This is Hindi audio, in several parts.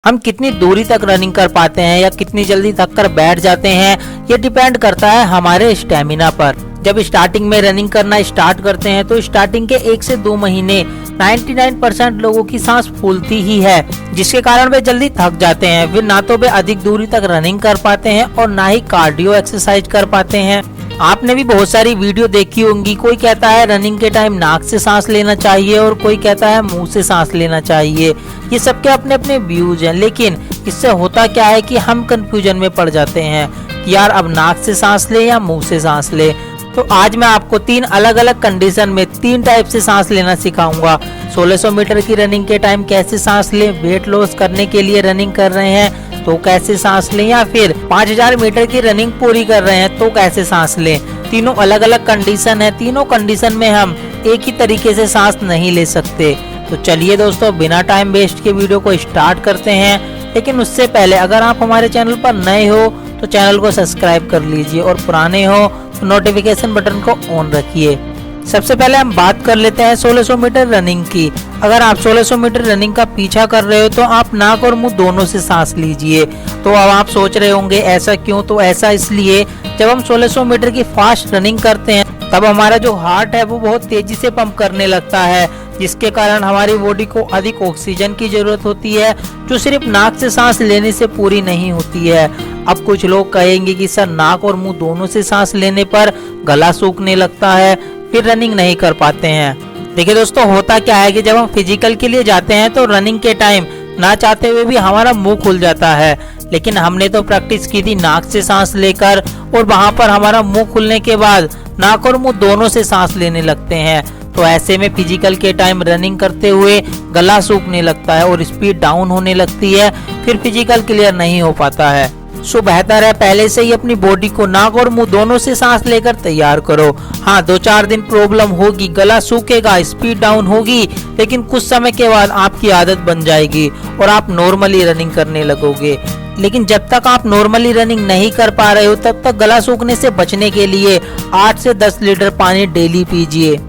हम कितनी दूरी तक रनिंग कर पाते हैं या कितनी जल्दी थक कर बैठ जाते हैं, ये डिपेंड करता है हमारे स्टेमिना पर। जब स्टार्टिंग में रनिंग करना स्टार्ट करते हैं तो स्टार्टिंग के 1 से 2 महीने 99% लोगों की सांस फूलती ही है, जिसके कारण वे जल्दी थक जाते हैं। फिर ना तो वे अधिक दूरी तक रनिंग कर पाते हैं और ना ही कार्डियो एक्सरसाइज कर पाते हैं। आपने भी बहुत सारी वीडियो देखी होंगी, कोई कहता है रनिंग के टाइम नाक से सांस लेना चाहिए और कोई कहता है मुंह से सांस लेना चाहिए। ये सबके अपने अपने व्यूज हैं, लेकिन इससे होता क्या है कि हम कंफ्यूजन में पड़ जाते हैं कि यार अब नाक से सांस ले या मुंह से सांस ले। तो आज मैं आपको 3 अलग अलग कंडीशन में 3 टाइप से सांस लेना सिखाऊंगा। 1600 मीटर की रनिंग के टाइम कैसे सांस लें, वेट लॉस करने के लिए रनिंग कर रहे हैं तो कैसे सांस लें, या फिर 5000 मीटर की रनिंग पूरी कर रहे हैं तो कैसे सांस लें। तीनों अलग अलग कंडीशन है, तीनों कंडीशन में हम एक ही तरीके से सांस नहीं ले सकते। तो चलिए दोस्तों, बिना टाइम वेस्ट के वीडियो को स्टार्ट करते हैं। लेकिन उससे पहले अगर आप हमारे चैनल पर नए हो तो चैनल को सब्सक्राइब कर लीजिए और पुराने हो तो नोटिफिकेशन बटन को ऑन रखिए। सबसे पहले हम बात कर लेते हैं 1600 मीटर रनिंग की। अगर आप 1600 मीटर रनिंग का पीछा कर रहे हो तो आप नाक और मुंह दोनों से सांस लीजिए। तो अब आप सोच रहे होंगे ऐसा क्यों? तो ऐसा इसलिए, जब हम 1600 मीटर की फास्ट रनिंग करते हैं तब हमारा जो हार्ट है वो बहुत तेजी से पंप करने लगता है, जिसके कारण हमारी बॉडी को अधिक ऑक्सीजन की जरूरत होती है, जो सिर्फ नाक से सांस लेने से पूरी नहीं होती है। अब कुछ लोग कहेंगे कि सर नाक और मुंह दोनों से सांस लेने पर गला सूखने लगता है, फिर रनिंग नहीं कर पाते हैं। देखिए दोस्तों, होता क्या है कि जब हम फिजिकल के लिए जाते हैं तो रनिंग के टाइम ना चाहते हुए भी हमारा मुंह खुल जाता है, लेकिन हमने तो प्रैक्टिस की थी नाक से सांस लेकर, और वहां पर हमारा मुंह खुलने के बाद नाक और मुंह दोनों से सांस लेने लगते हैं। तो ऐसे में फिजिकल के टाइम रनिंग करते हुए गला सूखने लगता है और स्पीड डाउन होने लगती है, फिर फिजिकल क्लियर नहीं हो पाता है। सो बेहतर है पहले से ही अपनी बॉडी को नाक और मुंह दोनों से सांस लेकर तैयार करो। हाँ, 2-4 दिन प्रॉब्लम होगी, गला सूखेगा, स्पीड डाउन होगी, लेकिन कुछ समय के बाद आपकी आदत बन जाएगी और आप नॉर्मली रनिंग करने लगोगे। लेकिन जब तक आप नॉर्मली रनिंग नहीं कर पा रहे हो तब तक गला सूखने से बचने के लिए 8 से 10 लीटर पानी डेली पीजिए।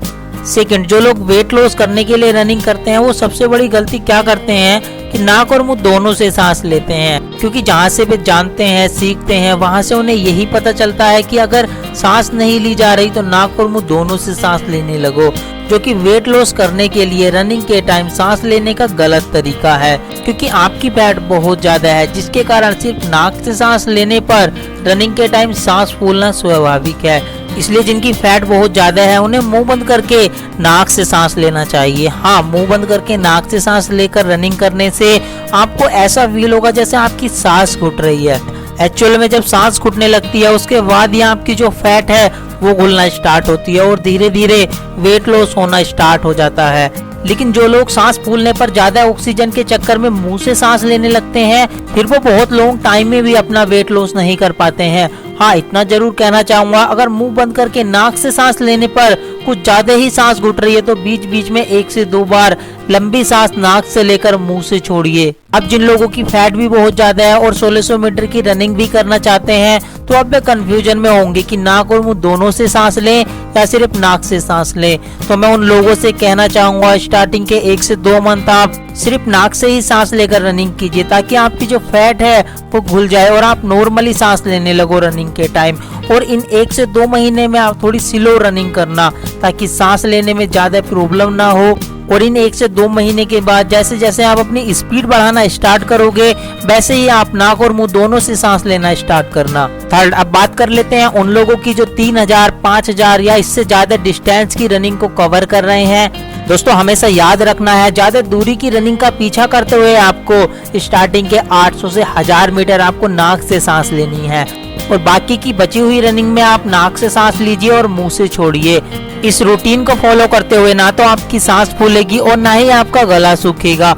सेकंड, जो लोग वेट लॉस करने के लिए रनिंग करते हैं वो सबसे बड़ी गलती क्या करते हैं कि नाक और मुंह दोनों से सांस लेते हैं, क्योंकि जहाँ से वे जानते हैं, सीखते हैं, वहां से उन्हें यही पता चलता है कि अगर सांस नहीं ली जा रही तो नाक और मुंह दोनों से सांस लेने लगो, जो कि वेट लॉस करने के लिए रनिंग के टाइम सांस लेने का गलत तरीका है। क्योंकि आपकी फैट बहुत ज्यादा है, जिसके कारण सिर्फ नाक से सांस लेने पर रनिंग के टाइम सांस फूलना स्वाभाविक है। इसलिए जिनकी फैट बहुत ज्यादा है उन्हें मुंह बंद करके नाक से सांस लेना चाहिए। हाँ, मुंह बंद करके नाक से सांस लेकर रनिंग करने से आपको ऐसा फील होगा जैसे आपकी सांस घुट रही है। एक्चुअल में जब सांस घुटने लगती है उसके बाद ही आपकी जो फैट है वो घुलना स्टार्ट होती है और धीरे धीरे वेट लॉस होना स्टार्ट हो जाता है। लेकिन जो लोग सांस फूलने पर ज्यादा ऑक्सीजन के चक्कर में मुंह से सांस लेने लगते हैं, फिर वो बहुत लॉन्ग टाइम में भी अपना वेट लॉस नहीं कर पाते हैं। हाँ, इतना जरूर कहना चाहूंगा, अगर मुंह बंद करके नाक से सांस लेने पर कुछ ज्यादा ही सांस घुट रही है तो बीच बीच में 1 से 2 बार लंबी सांस नाक से लेकर मुंह से छोड़िए। अब जिन लोगों की फैट भी बहुत ज्यादा है और 1600 मीटर की रनिंग भी करना चाहते हैं तो अब वे कंफ्यूजन में होंगे कि नाक और मुंह दोनों से सांस लें या सिर्फ नाक से सांस लें। तो मैं उन लोगों से कहना चाहूंगा, स्टार्टिंग के 1 से 2 मंथ आप सिर्फ नाक से ही सांस लेकर रनिंग कीजिए, ताकि आपकी जो फैट है वो घुल जाए और आप नॉर्मली सांस लेने लगो रनिंग के टाइम। और इन 1 से 2 महीने में आप थोड़ी स्लो रनिंग करना, ताकि सांस लेने में ज्यादा प्रॉब्लम ना हो। और इन 1 से 2 महीने के बाद जैसे जैसे आप अपनी स्पीड बढ़ाना स्टार्ट करोगे, वैसे ही आप नाक और मुंह दोनों से सांस लेना स्टार्ट करना। थर्ड, अब बात कर लेते हैं उन लोगों की जो 3000, 5000 या इससे ज्यादा डिस्टेंस की रनिंग को कवर कर रहे हैं। दोस्तों, हमेशा याद रखना है, ज्यादा दूरी की रनिंग का पीछा करते हुए आपको स्टार्टिंग के 800 से 1000 मीटर आपको नाक से सांस लेनी है, और बाकी की बची हुई रनिंग में आप नाक से सांस लीजिए और मुंह से छोड़िए। इस रूटीन को फॉलो करते हुए ना तो आपकी सांस फूलेगी और ना ही आपका गला सूखेगा,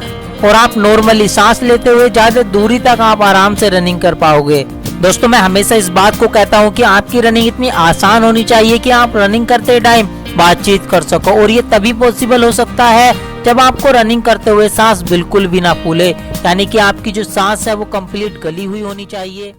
और आप नॉर्मली सांस लेते हुए ज्यादा दूरी तक आप आराम से रनिंग कर पाओगे। दोस्तों, मैं हमेशा इस बात को कहता हूँ कि आपकी रनिंग इतनी आसान होनी चाहिए कि आप रनिंग करते टाइम बातचीत कर सको, और ये तभी पॉसिबल हो सकता है जब आपको रनिंग करते हुए सांस बिल्कुल भी ना फूले, यानी कि आपकी जो सांस है वो कंप्लीट गली हुई होनी चाहिए।